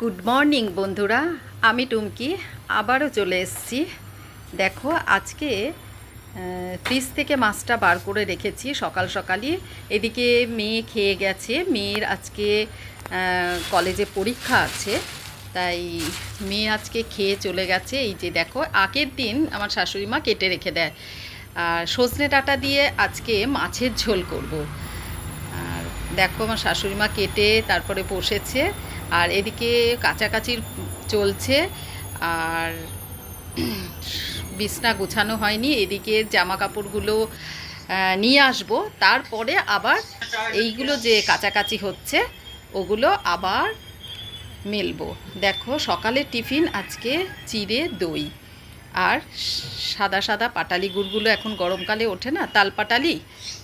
Good morning বন্ধুরা, আমি টুমকি আবারও চলে এসেছি। দেখো আজকে ফ্রিজ থেকে মাছটা বার করে রেখেছি সকাল সকালই। এদিকে মেয়ে খেয়ে গেছে, মেয়ের আজকে কলেজে পরীক্ষা আছে, তাই মেয়ে আজকে খেয়ে চলে গেছে। এই যে দেখো, আগের দিন আমার শাশুড়ি মা কেটে রেখে দেয়, আর সজনে ডাঁটা দিয়ে আজকে মাছের ঝোল করব। আর দেখো আমার শাশুড়ি মা কেটে তারপরে বসেছে, আর এদিকে কাচাকাচির চলছে। আর বিছনা গোছানো হয়নি, এদিকে জামা কাপড়গুলো নিয়ে আসবো, তারপরে আবার এইগুলো যে কাচাকাচি হচ্ছে ওগুলো আবার মেলবো। দেখো সকালের টিফিন আজকে চিড়ে দই আর সাদা সাদা পাটালি গুড়গুলো এখন গরমকালে ওঠে না, তাল পাটালি,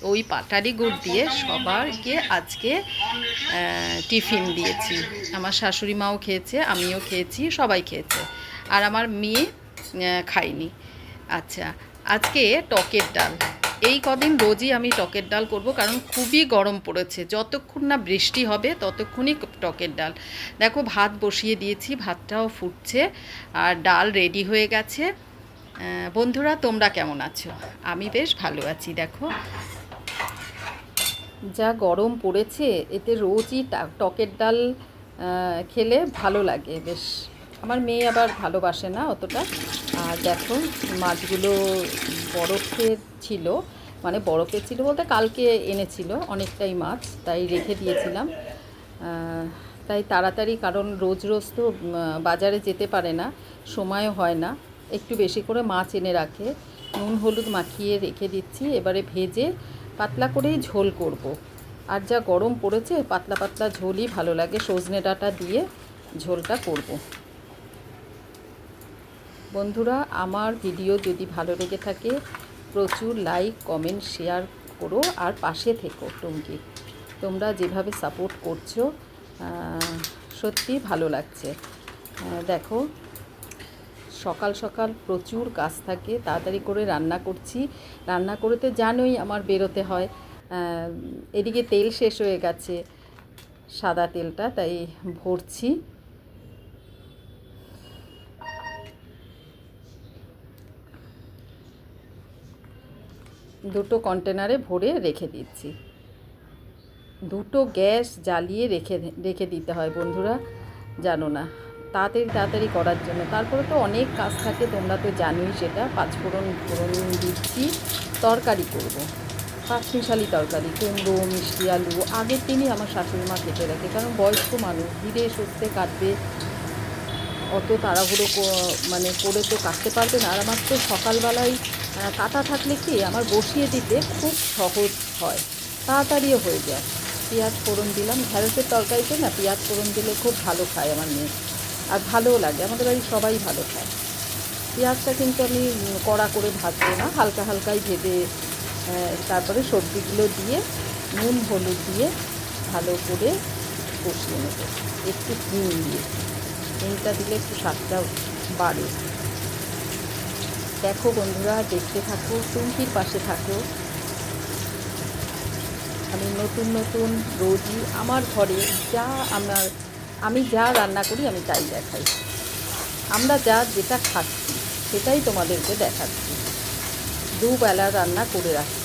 ওই পাটালি গুড় দিয়ে সবাইকে আজকে টিফিন দিয়েছি। আমার শাশুড়ি মাও খেয়েছে, আমিও খেয়েছি, সবাই খেয়েছে, আর আমার মেয়ে খায়নি। আচ্ছা, আজকে টকের ডাল, এই কদিন রোজই আমি টকের ডাল করব, কারণ খুবই গরম পড়েছে। যতক্ষণ না বৃষ্টি হবে ততক্ষণই টকের ডাল। দেখো ভাত বসিয়ে দিয়েছি, ভাতটাও ফুটছে আর ডাল রেডি হয়ে গেছে। বন্ধুরা তোমরা কেমন আছো? আমি বেশ ভালো আছি। দেখো যা গরম পড়েছে, এতে রোজই টকের ডাল খেলে ভালো লাগে বেশ। আমার মেয়ে আবার ভালোবাসে না অতটা। আর দেখো মাছগুলো বরফে ছিল, মানে বরফে ছিল বলতে কালকে এনেছিল অনেকটাই মাছ, তাই রেখে দিয়েছিলাম। তাই তাড়াতাড়ি, কারণ রোজ রোজ তো বাজারে যেতে পারে না, সময়ও হয় না, একটু বেশি করে মাছ এনে রাখে, নুন হলুদ মাখিয়ে রেখে দিচ্ছি। এবারে ভেজে পাতলা করেই ঝোল করব। আর যা গরম পড়েছে, পাতলা পাতলা ঝোলই ভালো লাগে, সজনে ডাঁটা দিয়ে ঝোলটা করব। বন্ধুরা আমার ভিডিও যদি ভালো লেগে থাকে প্রচুর লাইক কমেন্ট শেয়ার করো, আর পাশে থেকো টুমকি। তোমরা যেভাবে সাপোর্ট করছো সত্যি ভালো লাগছে। দেখো সকাল সকাল প্রচুর কাজ থাকে, তাড়াতাড়ি করে রান্না করছি। রান্না করে তো জানোই আমার বেরোতে হয়। এদিকে তেল শেষ হয়ে গেছে, সাদা তেলটা, তাই ভরছি। দুটো কন্টেনারে ভরে রেখে দিচ্ছি। দুটো গ্যাস জ্বালিয়ে রেখে দিতে হয় বন্ধুরা, জানো না, তাড়াতাড়ি তাড়াতাড়ি করার জন্য। তারপরে তো অনেক কাজ থাকে, তোমরা তো জানোই সেটা। পাঁচফোড়ন দিচ্ছি, তরকারি করব, পাঁচমিশালি তরকারি, কুমড়ো মিষ্টি আলু আগের দিনই আমার শাশুড়ি মা কেটে রাখে, কারণ বয়স্ক মানুষ ধীরে সুস্থে কাটবে, অত তাড়াহুড়ো মানে করে তো কাটতে পারবে না। আর আমার তো সকালবেলায় কাটা থাকলে কি আমার বসিয়ে দিতে খুব সহজ হয়, তাড়াতাড়িও হয়ে যায়। পেঁয়াজ ফোড়ন দিলাম, ঢ্যাঁড়সের তরকারিতে না পেঁয়াজ ফোড়ন দিলে খুব ভালো খায় আমার মেয়ে, আর ভালোও লাগে, আমাদের বাড়ির সবাই ভালো খায়। পেঁয়াজটা কিন্তু আমি কড়া করে ভাজবো না, হালকা হালকাই ভেজে তারপরে সবজিগুলো দিয়ে নুন হলুদ দিয়ে ভালো করে কষিয়ে নেব, একটু হিং দিয়ে। হিংটা দিলে একটু স্বাদটা বাড়ে। দেখো বন্ধুরা দেখতে থাকো, টুমকির পাশে থাকো। আমি নতুন নতুন রোজই আমার ঘরে যা আমি যা রান্না করি আমি তাই দেখাই। আমরা যেটা খাচ্ছি সেটাই তোমাদেরকে দেখাচ্ছি। দুবেলা রান্না করে রাখি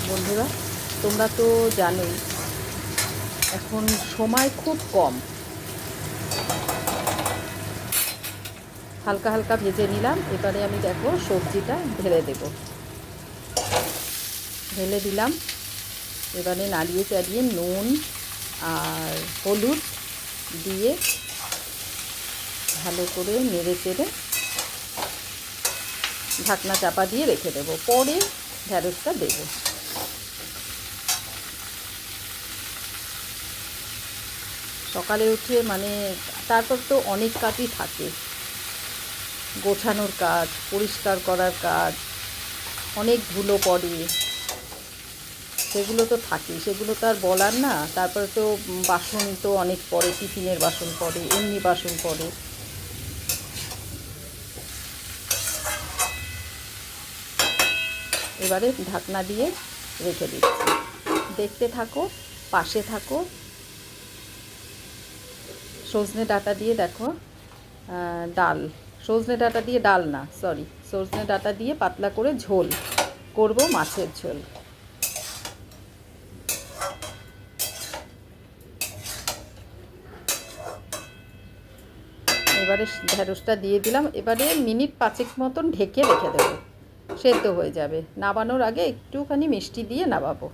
বন্ধুরা। তোমরা তো জানোই এখন সময় খুব কম। হালকা হালকা ভেজে নিলাম, এবারে আমি দেখো সবজিটা ঢেলে দিলাম। এবারে নাড়িয়ে চাড়িয়ে নুন আর হলুদ দিয়ে ভালো করে নেড়ে চেড়ে ঢাকনা চাপা দিয়ে রেখে দেবো, পরে ঢ্যাঁড়সটা দেবো। সকালে উঠে মানে তারপর তো অনেক কাজই থাকে, গোছানোর কাজ, পরিষ্কার করার কাজ, অনেক ধুলো পড়ে, সেগুলো তো থাকেই, সেগুলো তো আর বলার না। তারপরে তো বাসন তো অনেক পড়ে, টিফিনের বাসন পড়ে, এমনি বাসন পড়ে। এবারে ঢাকনা দিয়ে রেখে দিচ্ছি, দেখতে থাকো, পাশে থাকো। সজনে ডাঁটা দিয়ে দেখো ডাল, সজনে ডাঁটা দিয়ে ডাল না, সরি, সজনে ডাঁটা দিয়ে পাতলা করে ঝোল করব, মাছের ঝোল। এবারে ঢ্যাঁড়সটা দিয়ে দিলাম। এবারে মিনিট 5 মতন ঢেকে রেখে দেবো, সেদ্ধ হয়ে যাবে। নামানোর আগে একটুখানি মিষ্টি দিয়ে নামাবো।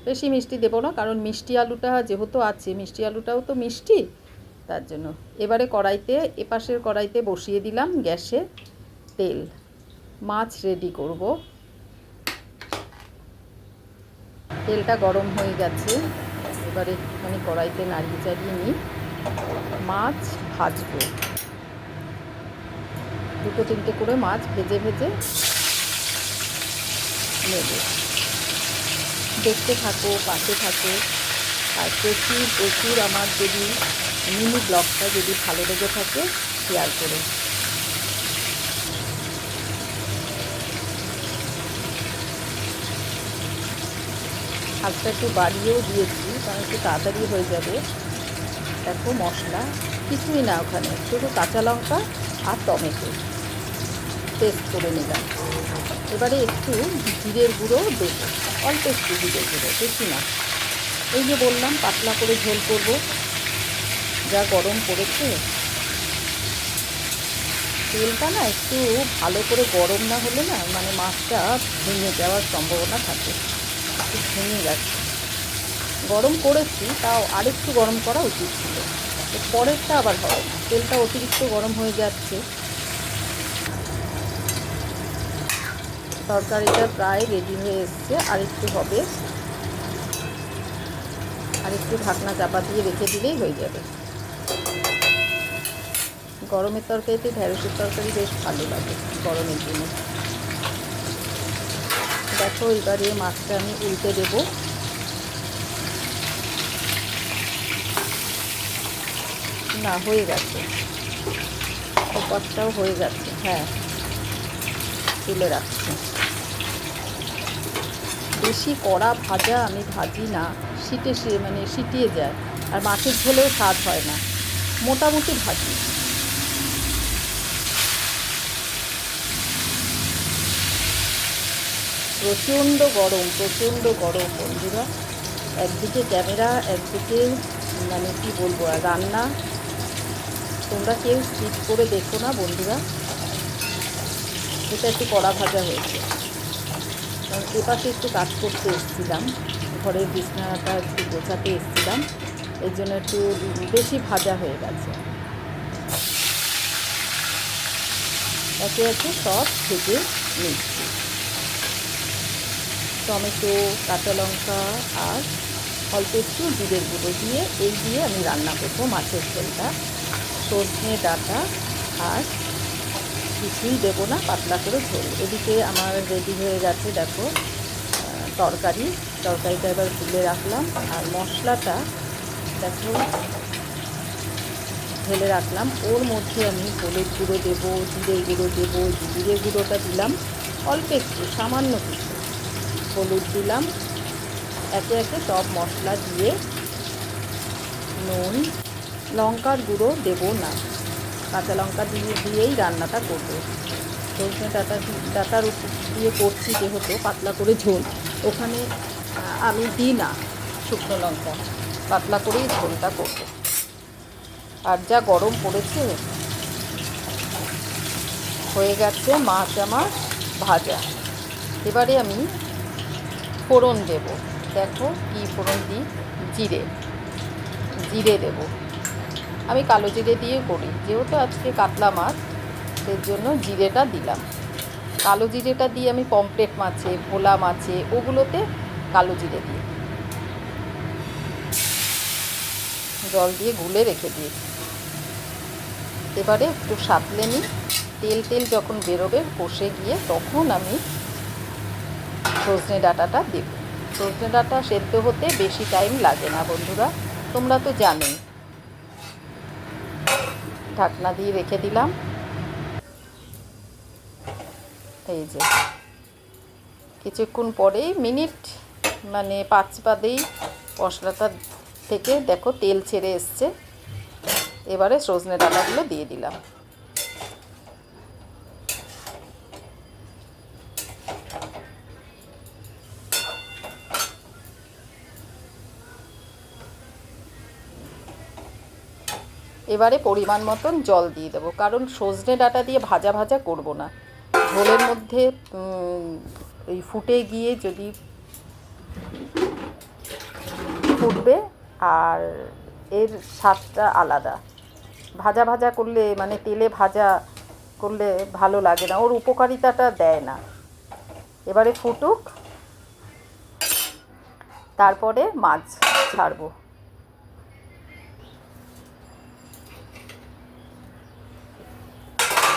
বেশি মিষ্টি দেবো না, কারণ মিষ্টি আলুটা যেহেতু আছে, মিষ্টি আলুটাও তো মিষ্টি, তার জন্য। এবারে কড়াইতে, এপাশের কড়াইতে বসিয়ে দিলাম গ্যাসে তেল। মাছ রেডি করব। তেলটা গরম হয়ে গেছে, এবারে একটুখানি কড়াইতে নাড়িয়ে চাড়িয়ে নিই। মাছ ভাজবো, 2-3টে করে মাছ ভেজে ভেজে নেব। দেখতে থাকো, পাশে থাকো। আর প্রচুর প্রচুর আমার যদি মিনি ব্লগটা যদি ভালো লেগে থাকে, শেয়ার করো। আজটা একটু বাড়িয়েও দিয়েছি, কারণ একটু তাড়াতাড়ি হয়ে যাবে। দেখো মশলা কিছুই না, ওখানে শুধু কাঁচা লঙ্কা আর টমেটো পেস্ট করে নিলাম। এবারে একটু জিরের গুঁড়ো দেবো, অল্প একটু জিরের গুঁড়ো, বেশি না। এই যে বললাম পাতলা করে ঝোল করব, যা গরম পড়েছে। তেলটা না একটু ভালো করে গরম না হলে না, মানে মাছটা ভেঙে যাওয়ার সম্ভাবনা থাকে। একটু ভেঙে গেছে, গরম করেছি, তাও আরেকটু গরম করা উচিত ছিল। পরেরটা আবার হবে না, তেলটা অতিরিক্ত গরম হয়ে যাচ্ছে। তরকারিটা প্রায় রেডি হয়ে এসছে, আরেকটু হবে। আরেকটু ঢাকনা চাপা দিয়ে রেখে দিলেই হয়ে যাবে। গরমের তরকারিতে ঢ্যাঁড়সের তরকারি বেশ ভালো লাগে গরমের দিনে। দেখো এবারে মাছটা আমি উল্টে দেব। না, হয়ে গেছে, ওপরটাও হয়ে গেছে। হ্যাঁ, তুলে রাখছি। বেশি কড়া ভাজা আমি ভাজি না, মানে সিটিয়ে যায়, আর মাছের ঝোলেও স্বাদ হয় না। মোটামুটি ভাজি। প্রচণ্ড গরম, প্রচণ্ড গরম বন্ধুরা। একদিকে ক্যামেরা, একদিকে মানে কি বলবো আর রান্না। তোমরা কেউ স্কিপ করে দেখো না বন্ধুরা। এটা একটু কড়া ভাজা হয়েছে, কারণ এপাশে একটু কাজ করতে এসেছিলাম, ঘরের বিছানাটা একটু গোছাতে এসেছিলাম, এই জন্য একটু বেশি ভাজা হয়ে গেছে। একে একে সব ভেজে নিচ্ছি। টমেটো, কাঁচা লঙ্কা আর অল্প একটু জিরের গুঁড়ো দিয়ে এই দিয়ে আমি রান্না করবো মাছের ঝোলটা। সজনে ডাঁটা আর কিছুই দেবো না, পাতলা করে ঝোল। এদিকে আমার রেডি হয়ে গেছে দেখো তরকারিটা এবার তুলে রাখলাম। আর মশলাটা দেখো ঢেলে রাখলাম। ওর মধ্যে আমি হলুদ গুঁড়ো দেবো, জিরে গুঁড়ো দেবো। জিরে গুঁড়োটা দিলাম অল্প একটু, সামান্য কিছু। হলুদ দিলাম। একে একে সব মশলা দিয়ে, নুন, লঙ্কার গুঁড়ো দেবো না, কাঁচা লঙ্কা দিয়েই রান্নাটা করবো। সজনে ডাঁটার উপর দিয়ে করছি যেহেতু পাতলা করে ঝোল, ওখানে আমি দিই না শুকনো লঙ্কা, পাতলা করেই ঝোলটা করবো। আর যা গরম পড়েছে। হয়ে গেছে মাছ আমার ভাজা। এবারে আমি ফোড়ন দেব। দেখো কি ফোড়ন দিই, জিরে দেব। আমি কালো জিরে দিয়ে করি, যেহেতু আজকে কাতলা মাছ, এর জন্য জিরেটা দিলাম। কালো জিরেটা দিয়ে আমি পমফ্রেট মাছে, ভোলা মাছে, ওগুলোতে কালো জিরে দিই। জল দিয়ে গুলে রেখে দিয়েছি। এবারে একটু সাঁতলে নিই। তেল যখন বেরোবে কষে গিয়ে, তখন আমি সজনে ডাঁটাটা দেব। সজনে ডাঁটা সেদ্ধ হতে বেশি টাইম লাগে না বন্ধুরা, তোমরা তো জানোই। ঢাকনা দিয়ে রেখে দিলাম। এই যে কিছুক্ষণ পরেই, মিনিট মানে 5 বাদেই মশলাটা থেকে দেখো তেল ছেড়ে এসছে। এবারে সজনে ডাঁটাগুলো দিয়ে দিলাম। এবারে পরিমাণ মতন জল দিয়ে দেবো, কারণ সজনে ডাঁটা দিয়ে ভাজা ভাজা করব না, ঝোলের মধ্যে ওই ফুটে গিয়ে যদি ফুটবে, আর এর স্বাদটা আলাদা। ভাজা ভাজা করলে মানে তেলে ভাজা করলে ভালো লাগে না, ওর উপকারিতাটা দেয় না। এবারে ফুটুক, তারপরে মাছ ছাড়বো।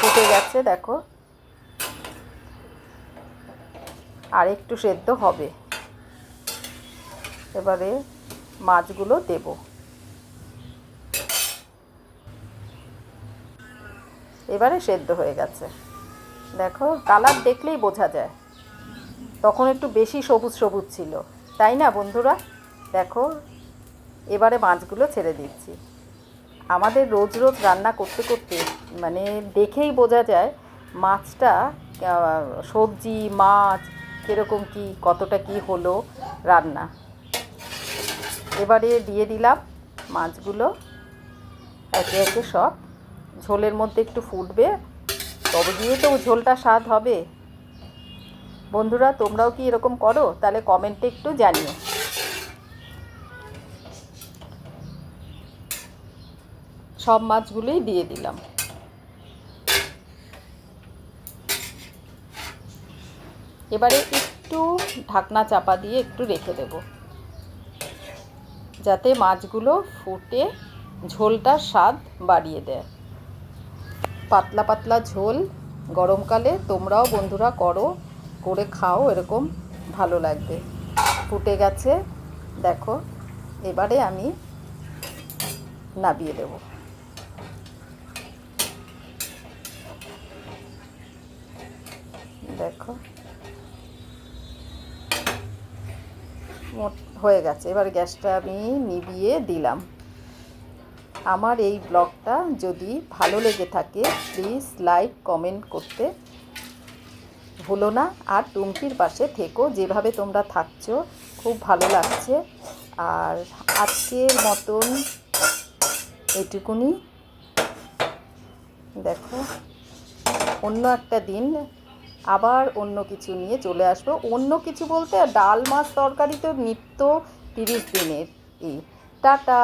ফুটে গেছে দেখো, আর একটু সেদ্ধ হবে। এবারে মাছগুলো দেব। এবারে সেদ্ধ হয়ে গেছে দেখো, কালার দেখলেই বোঝা যায়। তখন একটু বেশি সবুজ সবুজ ছিল, তাই না বন্ধুরা? দেখো এবারে মাছগুলো ছেড়ে দিচ্ছি। আমাদের রোজ রোজ রান্না করতে করতে মানে দেখেই বোঝা যায় মাছটা, সবজি মাছ কীরকম কী কতটা কী হলো রান্না। এবারে দিয়ে দিলাম মাছগুলো একে একে সব। ঝোলের মধ্যে একটু ফুটবে, তবে দিয়ে তো ঝোলটা স্বাদ হবে। বন্ধুরা তোমরাও কি এরকম করো? তাহলে কমেন্টে একটু জানিও। সব মাছগুলোই দিয়ে দিলাম। এবারে একটু ঢাকনা চাপা দিয়ে একটু রেখে দেব, যাতে মাছগুলো ফুটে ঝোলটার স্বাদ বাড়িয়ে দেয়। পাতলা পাতলা ঝোল গরমকালে তোমরাও বন্ধুরা করো, করে খাও, এরকম ভালো লাগবে। ফুটে গেছে দেখো, এবারে আমি নামিয়ে দেব। দেখো হয়ে গেছে। এবার গ্যাসটা আমি নিভিয়ে দিলাম। আমার এই ব্লগটা যদি ভালো লেগে থাকে প্লিজ লাইক কমেন্ট করতে ভুলো না। আর টুমকির পাশে থেকো, যেভাবে তোমরা থাকছো খুব ভালো লাগছে। আর আজকের মতন এটুকুনি। দেখো অন্য একটা দিন আবার অন্য কিছু নিয়ে চলে আসবো। অন্য কিছু বলতে ডাল মাছ তরকারি তো নিত্য 30 দিনের। এই টাটা।